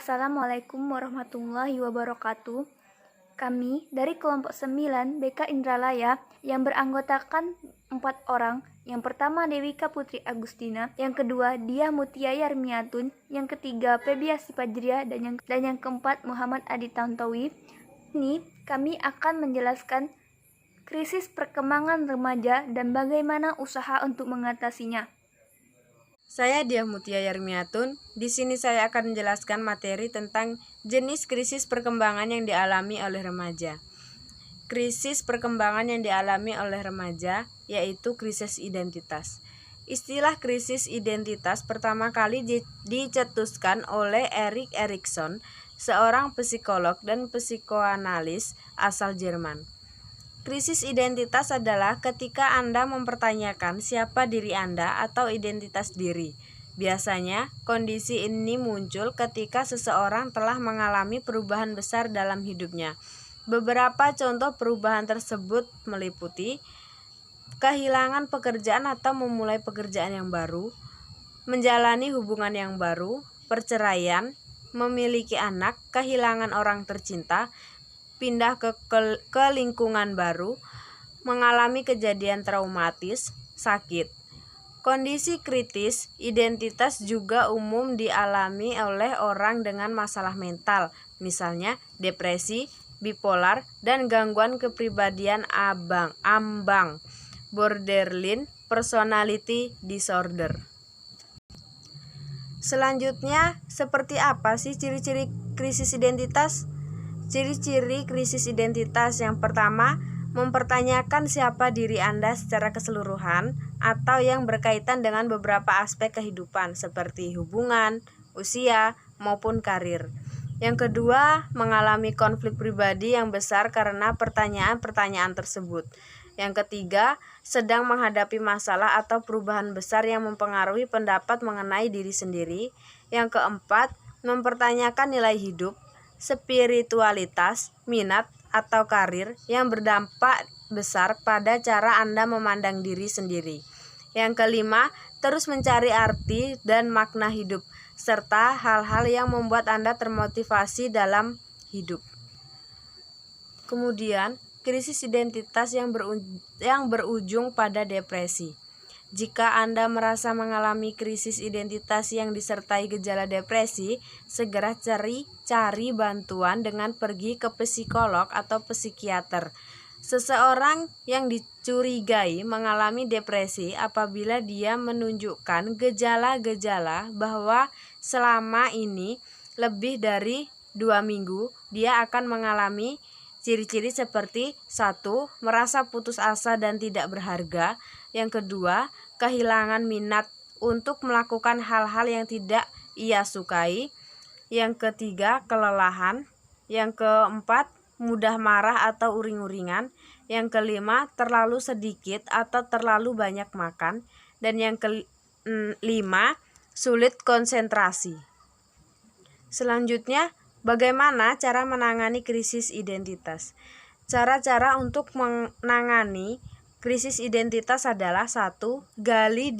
Assalamualaikum warahmatullahi wabarakatuh. Kami dari kelompok 9 BK Indralaya yang beranggotakan 4 orang. Yang pertama Dewika Putri Agustina, yang kedua Diah Mutia Yarmiatun, yang ketiga Febias Fajria, dan yang keempat Muhammad Adi Tantowi. Ini kami akan menjelaskan krisis perkembangan remaja dan bagaimana usaha untuk mengatasinya. Saya Diah Mutia Yarmiatun. Di sini saya akan menjelaskan materi tentang jenis krisis perkembangan yang dialami oleh remaja. Krisis perkembangan yang dialami oleh remaja yaitu krisis identitas. Istilah krisis identitas pertama kali dicetuskan oleh Erik Erikson, seorang psikolog dan psikoanalis asal Jerman. Krisis identitas adalah ketika Anda mempertanyakan siapa diri Anda atau identitas diri. Biasanya, kondisi ini muncul ketika seseorang telah mengalami perubahan besar dalam hidupnya. Beberapa contoh perubahan tersebut meliputi kehilangan pekerjaan atau memulai pekerjaan yang baru, menjalani hubungan yang baru, perceraian, memiliki anak, kehilangan orang tercinta, pindah ke lingkungan baru, mengalami kejadian traumatis, sakit. Kondisi kritis identitas juga umum dialami oleh orang dengan masalah mental, misalnya depresi, bipolar, dan gangguan kepribadian ambang, borderline personality disorder. Selanjutnya, seperti apa sih ciri-ciri krisis identitas? Ciri-ciri krisis identitas yang pertama, mempertanyakan siapa diri Anda secara keseluruhan atau yang berkaitan dengan beberapa aspek kehidupan seperti hubungan, usia, maupun karir. Yang kedua, mengalami konflik pribadi yang besar karena pertanyaan-pertanyaan tersebut. Yang ketiga, sedang menghadapi masalah atau perubahan besar yang mempengaruhi pendapat mengenai diri sendiri. Yang keempat, mempertanyakan nilai hidup, spiritualitas, minat, atau karir yang berdampak besar pada cara Anda memandang diri sendiri. Yang kelima, terus mencari arti dan makna hidup, serta hal-hal yang membuat Anda termotivasi dalam hidup. Kemudian, krisis identitas yang berujung pada depresi. Jika Anda merasa mengalami krisis identitas yang disertai gejala depresi, segera cari bantuan dengan pergi ke psikolog atau psikiater. Seseorang yang dicurigai mengalami depresi apabila dia menunjukkan gejala-gejala bahwa selama ini lebih dari 2 minggu dia akan mengalami ciri-ciri seperti 1. Merasa putus asa dan tidak berharga. Yang kedua, kehilangan minat untuk melakukan hal-hal yang tidak ia sukai. Yang ketiga, kelelahan. Yang keempat, mudah marah atau uring-uringan. Yang kelima, terlalu sedikit atau terlalu banyak makan. Dan yang kelima, sulit konsentrasi. Selanjutnya, bagaimana cara menangani krisis identitas? Cara-cara untuk menangani krisis identitas adalah 1. Gali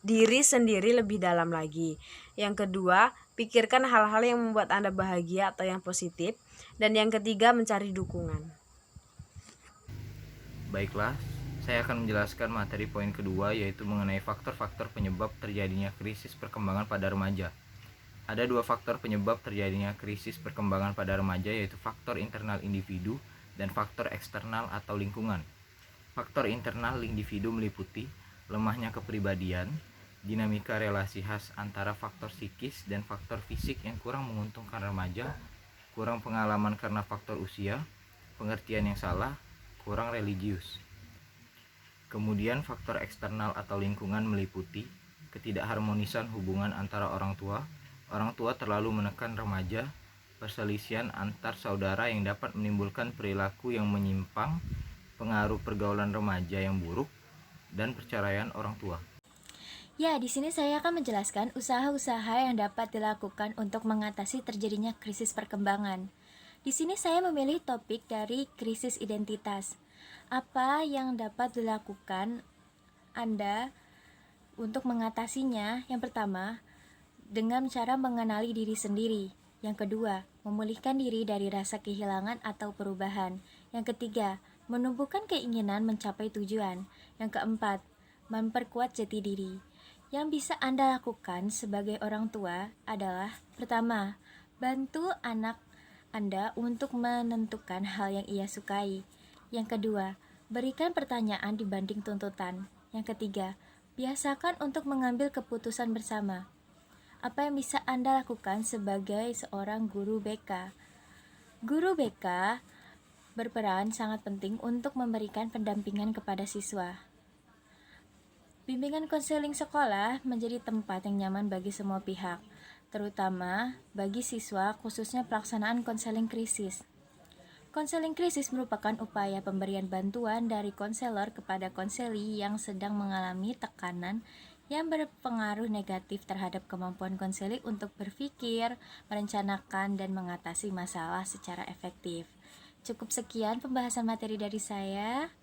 diri sendiri lebih dalam lagi. Yang kedua, pikirkan hal-hal yang membuat Anda bahagia atau yang positif. Dan yang ketiga, mencari dukungan. Baiklah, saya akan menjelaskan materi poin kedua, yaitu mengenai faktor-faktor penyebab terjadinya krisis perkembangan pada remaja. Ada 2 faktor penyebab terjadinya krisis perkembangan pada remaja, yaitu faktor internal individu dan faktor eksternal atau lingkungan. Faktor internal individu meliputi lemahnya kepribadian, dinamika relasi khas antara faktor psikis dan faktor fisik yang kurang menguntungkan remaja, kurang pengalaman karena faktor usia, pengertian yang salah, kurang religius. Kemudian faktor eksternal atau lingkungan meliputi ketidakharmonisan hubungan antara orang tua terlalu menekan remaja, perselisihan antar saudara yang dapat menimbulkan perilaku yang menyimpang, pengaruh pergaulan remaja yang buruk, dan perceraian orang tua. Ya, di sini saya akan menjelaskan usaha-usaha yang dapat dilakukan untuk mengatasi terjadinya krisis perkembangan. Di sini saya memilih topik dari krisis identitas. Apa yang dapat dilakukan Anda untuk mengatasinya? Yang pertama, dengan cara mengenali diri sendiri. Yang kedua, memulihkan diri dari rasa kehilangan atau perubahan. Yang ketiga, menumbuhkan keinginan mencapai tujuan. Yang keempat, memperkuat jati diri. Yang bisa Anda lakukan sebagai orang tua adalah: pertama, bantu anak Anda untuk menentukan hal yang ia sukai. Yang kedua, berikan pertanyaan dibanding tuntutan. Yang ketiga, biasakan untuk mengambil keputusan bersama. Apa yang bisa Anda lakukan sebagai seorang guru BK? Guru BK berperan sangat penting untuk memberikan pendampingan kepada siswa. Bimbingan konseling sekolah menjadi tempat yang nyaman bagi semua pihak, terutama bagi siswa, khususnya pelaksanaan konseling krisis. Konseling krisis merupakan upaya pemberian bantuan dari konselor kepada konseli yang sedang mengalami tekanan yang berpengaruh negatif terhadap kemampuan konseli untuk berpikir, merencanakan, dan mengatasi masalah secara efektif. Cukup sekian pembahasan materi dari saya.